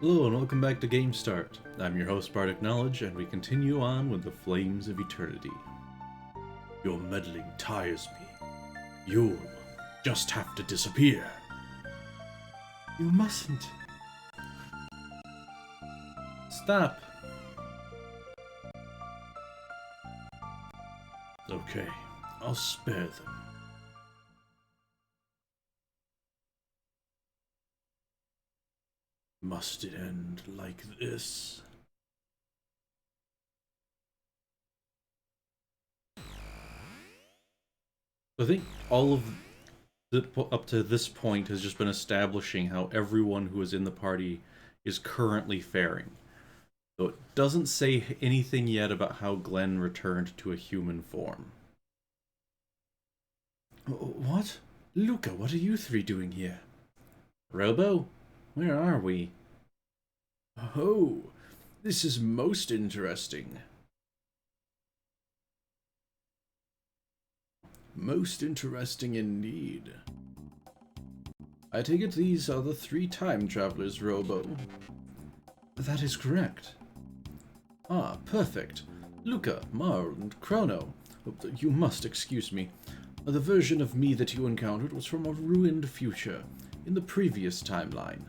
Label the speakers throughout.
Speaker 1: Hello and welcome back to Game Start. I'm your host Bardic Knowledge, and we continue on with the Flames of Eternity. Your meddling tires me. You'll just have to disappear.
Speaker 2: You mustn't.
Speaker 1: Stop. Okay, I'll spare them. Must it end like this? I think all of up to this point has just been establishing how everyone who is in the party is currently faring. So it doesn't say anything yet about how Glenn returned to a human form.
Speaker 2: What? Luca, what are you three doing here?
Speaker 1: Robo, where are we?
Speaker 2: Oh, this is most interesting. Most interesting indeed. I take it these are the three time travelers, Robo. That is correct. Ah, perfect. Luca, Mar, and Chrono. You must excuse me. The version of me that you encountered was from a ruined future, in the previous timeline.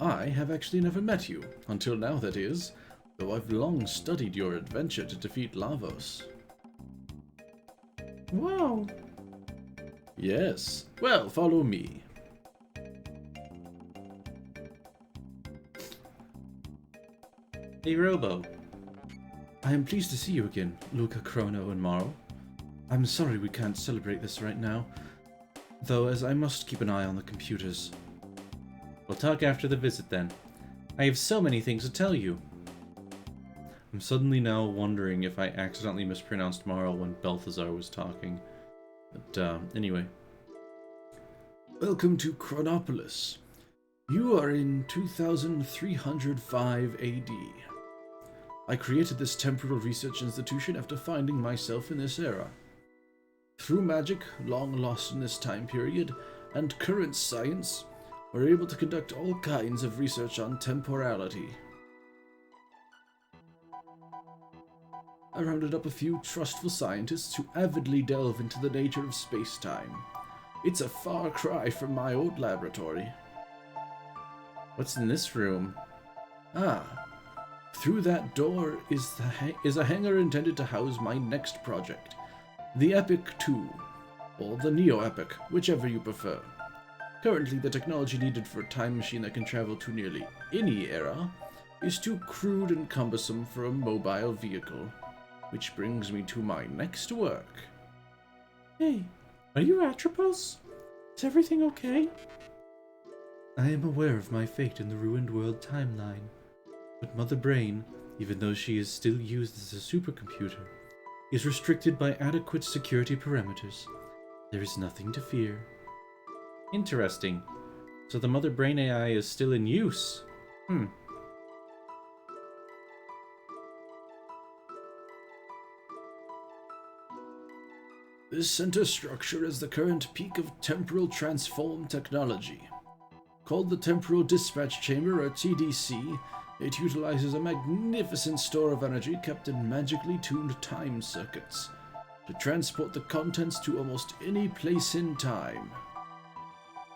Speaker 2: I have actually never met you, until now that is, though I've long studied your adventure to defeat Lavos.
Speaker 1: Wow.
Speaker 2: Yes, well, follow me.
Speaker 1: Hey Robo.
Speaker 2: I am pleased to see you again, Luca, Chrono, and Maro. I'm sorry we can't celebrate this right now, though as I must keep an eye on the computers.
Speaker 1: We'll talk after the visit then. I have so many things to tell you. I'm suddenly now wondering if I accidentally mispronounced Maro when Belthasar was talking. But anyway.
Speaker 2: Welcome to Chronopolis. You are in 2305 AD. I created this temporal research institution after finding myself in this era. Through magic, long lost in this time period, and current science, we're able to conduct all kinds of research on temporality. I rounded up a few trustful scientists who avidly delve into the nature of space-time. It's a far cry from my old laboratory.
Speaker 1: What's in this room?
Speaker 2: Ah, through that door is a hangar intended to house my next project, the Epic 2, or the Neo-Epic, whichever you prefer. Currently, the technology needed for a time machine that can travel to nearly any era is too crude and cumbersome for a mobile vehicle. Which brings me to my next work.
Speaker 1: Hey, are you Atropos? Is everything okay?
Speaker 2: I am aware of my fate in the ruined world timeline, but Mother Brain, even though she is still used as a supercomputer, is restricted by adequate security parameters. There is nothing to fear.
Speaker 1: Interesting. So the Mother Brain AI is still in use.
Speaker 2: This center structure is the current peak of temporal transform technology. Called the Temporal Dispatch Chamber, or TDC, it utilizes a magnificent store of energy kept in magically tuned time circuits to transport the contents to almost any place in time.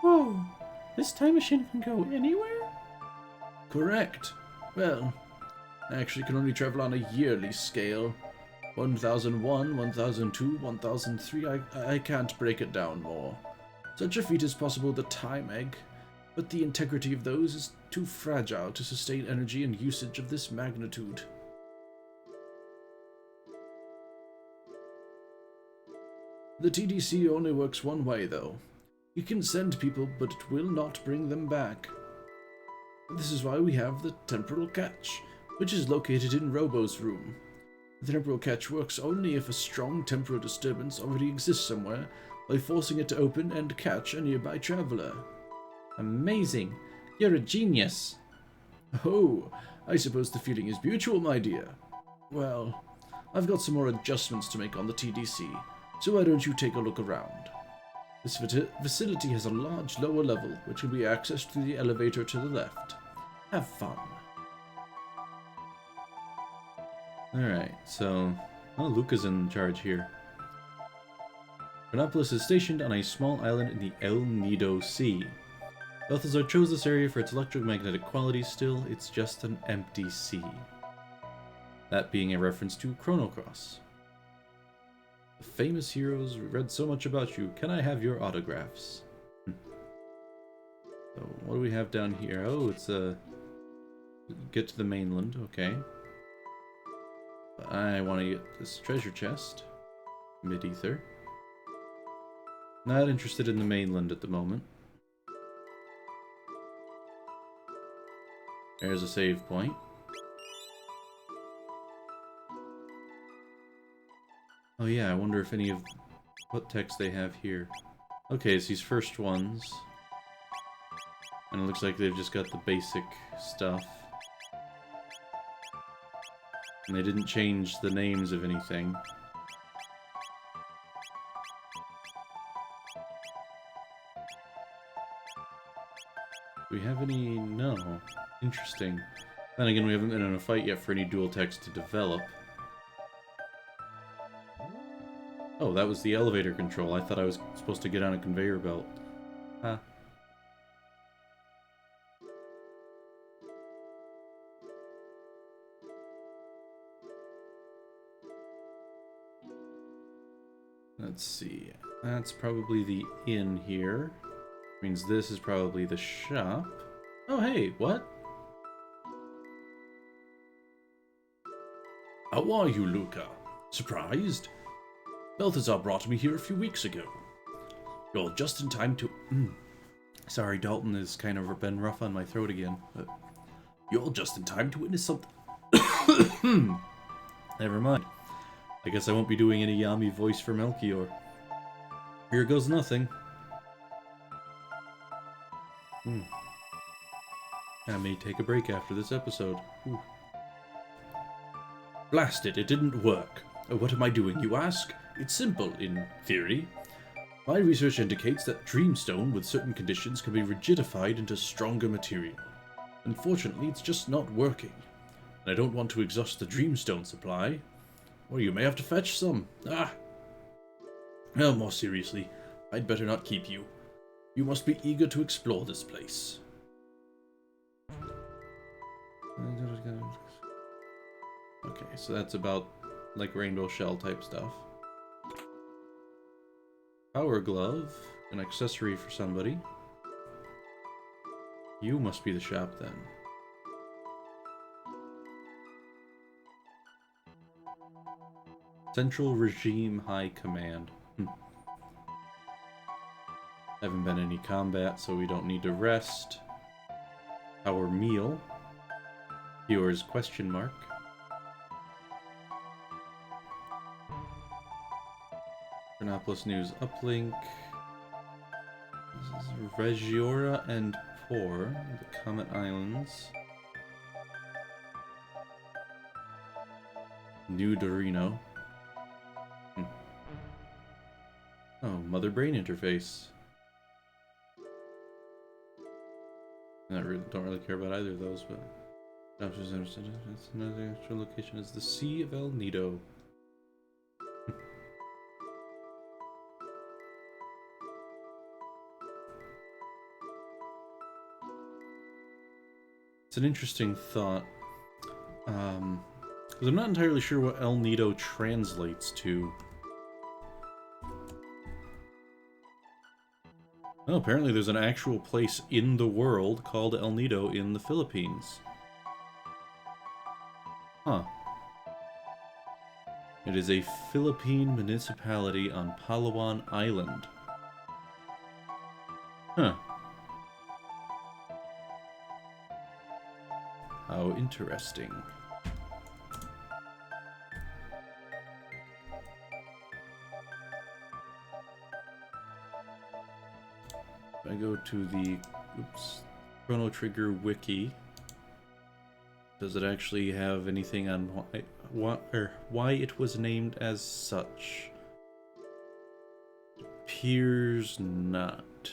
Speaker 1: Whoa, this time machine can go anywhere?
Speaker 2: Correct. Well, I actually can only travel on a yearly scale. 1001, 1002, 1003, I can't break it down more. Such a feat is possible with the Time Egg, but the integrity of those is too fragile to sustain energy and usage of this magnitude. The TDC only works one way, though. You can send people, but it will not bring them back. This is why we have the Temporal Catch, which is located in Robo's room. The temporal catch works only if a strong temporal disturbance already exists somewhere, by forcing it to open and catch a nearby traveler.
Speaker 1: Amazing. You're a genius.
Speaker 2: Oh, I suppose the feeling is mutual, my dear. Well, I've got some more adjustments to make on the TDC, so why don't you take a look around? This facility has a large lower level, which can be accessed through the elevator to the left. Have fun.
Speaker 1: Alright, so... Oh, Luca's in charge here. Chronopolis is stationed on a small island in the El Nido Sea. Belthasar chose this area for its electromagnetic qualities, still, it's just an empty sea. That being a reference to Chronocross. The famous heroes read so much about you. Can I have your autographs? So, what do we have down here? Oh, it's a... Get to the mainland, okay. But I want to get this treasure chest. Mid-ether. Not interested in the mainland at the moment. There's a save point. Oh yeah, I wonder if any of what text they have here. Okay, it's these first ones. And it looks like they've just got the basic stuff. And they didn't change the names of anything. Do we have any? No. Interesting. Then again, we haven't been in a fight yet for any dual text to develop. Oh, that was the elevator control. I thought I was supposed to get on a conveyor belt. Huh. Let's see. That's probably the inn here. Means this is probably the shop. Oh, hey, what?
Speaker 2: How are you, Luca? Surprised? Belthasar brought me here a few weeks ago. You're just in time to...
Speaker 1: Sorry, Dalton has kind of been rough on my throat again, but...
Speaker 2: You're just in time to witness something...
Speaker 1: Never mind. I guess I won't be doing any Yami voice for Melchior. Here goes nothing. I may take a break after this episode. Ooh.
Speaker 2: Blast it, it didn't work. What am I doing, you ask? It's simple, in theory. My research indicates that Dreamstone with certain conditions can be rigidified into stronger material. Unfortunately, it's just not working. And I don't want to exhaust the Dreamstone supply. Or you may have to fetch some. Well, more seriously, I'd better not keep you. You must be eager to explore this place.
Speaker 1: Okay, so that's about like Rainbow Shell type stuff. Power glove, an accessory for somebody. You must be the shop then. Central Regime High Command. Haven't been any combat, so we don't need to rest. Our meal. Viewers question mark. Chronopolis News uplink. This is Regiora and Por, the Comet Islands. New Dorino. Oh, Mother Brain interface. Don't really care about either of those, but another actual location is the Sea of El Nido. It's an interesting thought, because I'm not entirely sure what El Nido translates to. Oh, apparently there's an actual place in the world called El Nido in the Philippines. Huh. It is a Philippine municipality on Palawan Island. Huh. How interesting. If I go to the Chrono Trigger wiki, does it actually have anything on why it was named as such? Appears not.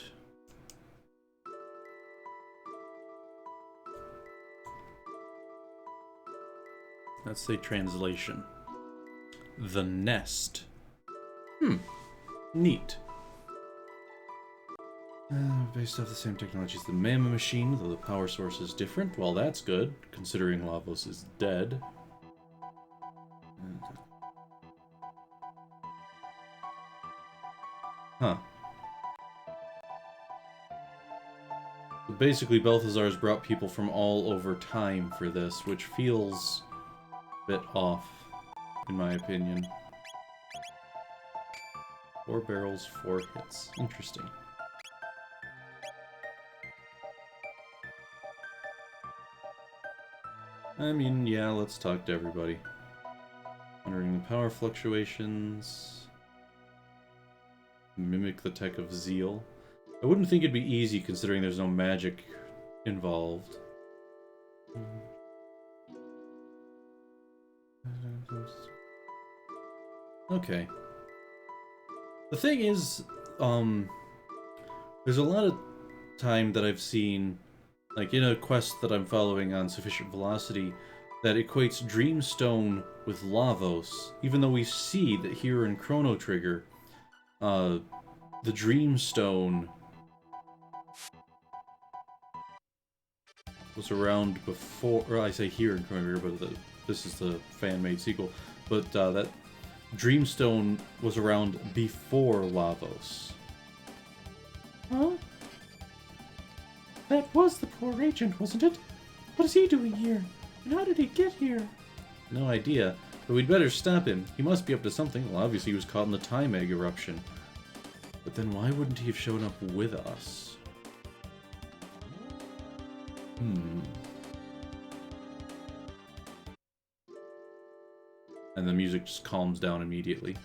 Speaker 1: Let's say translation. The nest. Neat. Based off the same technology as the Mamma machine, though the power source is different. Well, that's good, considering Lavos is dead. Huh. So basically, Belthasar has brought people from all over time for this, which feels a bit off, in my opinion. 4 barrels, 4 hits. Interesting. I mean, yeah, let's talk to everybody. Monitoring the power fluctuations. Mimic the tech of Zeal. I wouldn't think it'd be easy considering there's no magic involved. Okay. The thing is, there's a lot of time that I've seen, like in a quest that I'm following on Sufficient Velocity, that equates Dreamstone with Lavos, even though we see that here in Chrono Trigger, the Dreamstone was around before, or I say here in Chrono Trigger, but this is the fan-made sequel, but that Dreamstone was around before Lavos.
Speaker 3: Huh? That was the poor agent, wasn't it? What is he doing here? And how did he get here?
Speaker 1: No idea, but we'd better stop him. He must be up to something. Well, obviously he was caught in the time egg eruption. But then why wouldn't he have shown up with us? And the music just calms down immediately.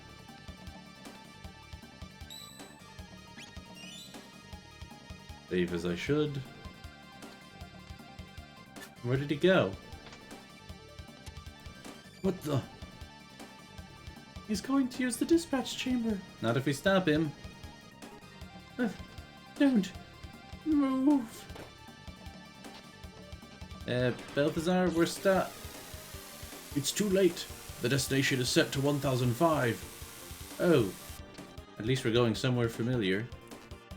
Speaker 1: Save as I should. Where did he go? What the?
Speaker 3: He's going to use the dispatch chamber.
Speaker 1: Not if we stop him.
Speaker 3: Don't move.
Speaker 1: Belthasar, we're stuck.
Speaker 2: It's too late. The destination is set to 1005.
Speaker 1: Oh. At least we're going somewhere familiar.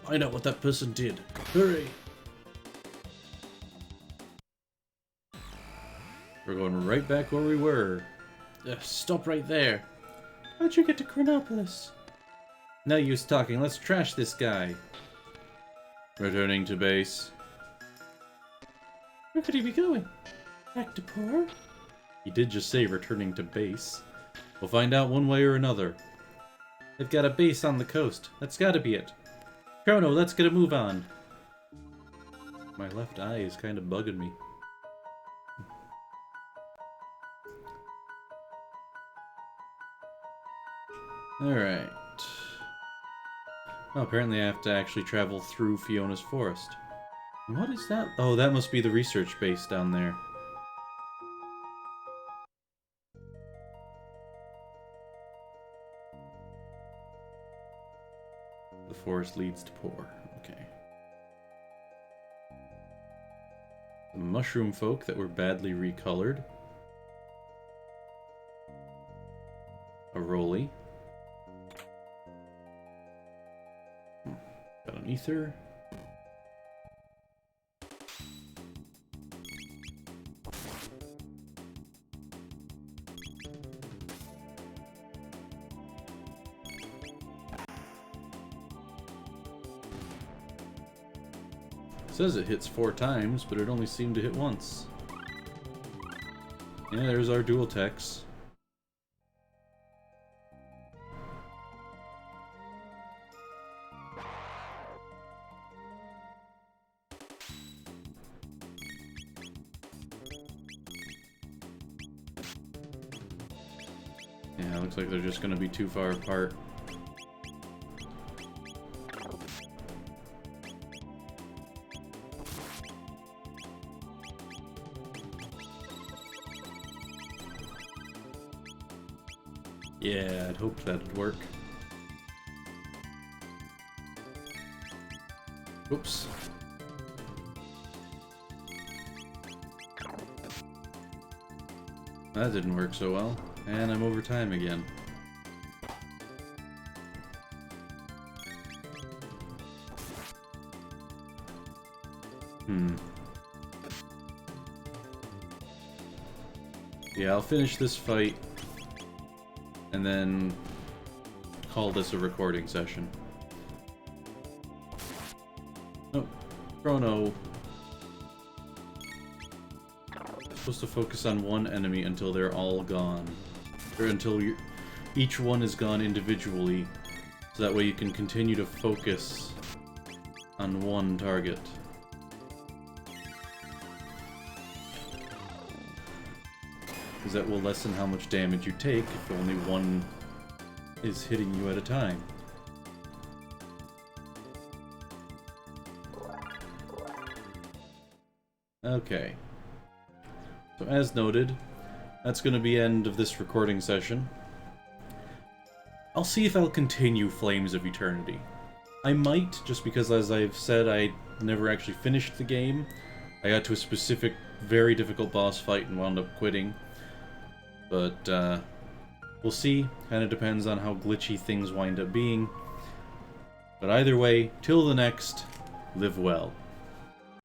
Speaker 2: Find out what that person did. Hurry!
Speaker 1: We're going right back where we were. Stop right there.
Speaker 3: How'd you get to Chronopolis?
Speaker 1: No use talking, let's trash this guy. Returning to base.
Speaker 3: Where could he be going? Back to Poor?
Speaker 1: He did just say returning to base. We'll find out one way or another. They've got a base on the coast. That's gotta be it. Chrono, let's get a move on. My left eye is kind of bugging me. Alright. Well, apparently I have to actually travel through Fiona's forest. What is that? Oh, that must be the research base down there. The forest leads to Poor. Okay. The mushroom folk that were badly recolored. A Rolly. Got an ether. It says it hits 4 times, but it only seemed to hit once. Yeah, there's our dual techs. Yeah, looks like they're just gonna be too far apart. Yeah, I'd hoped that'd work. Oops. That didn't work so well. And I'm over time again. Yeah, I'll finish this fight and then call this a recording session. Oh, Chrono. Supposed to focus on one enemy until they're all gone. Or until each one is gone individually. So that way you can continue to focus on one target. Because that will lessen how much damage you take if only one is hitting you at a time. Okay. So as noted, that's going to be end of this recording session. I'll see if I'll continue Flames of Eternity. I might, just because as I've said, I never actually finished the game. I got to a specific, very difficult boss fight and wound up quitting. But, we'll see. Kind of depends on how glitchy things wind up being. But either way, till the next, live well.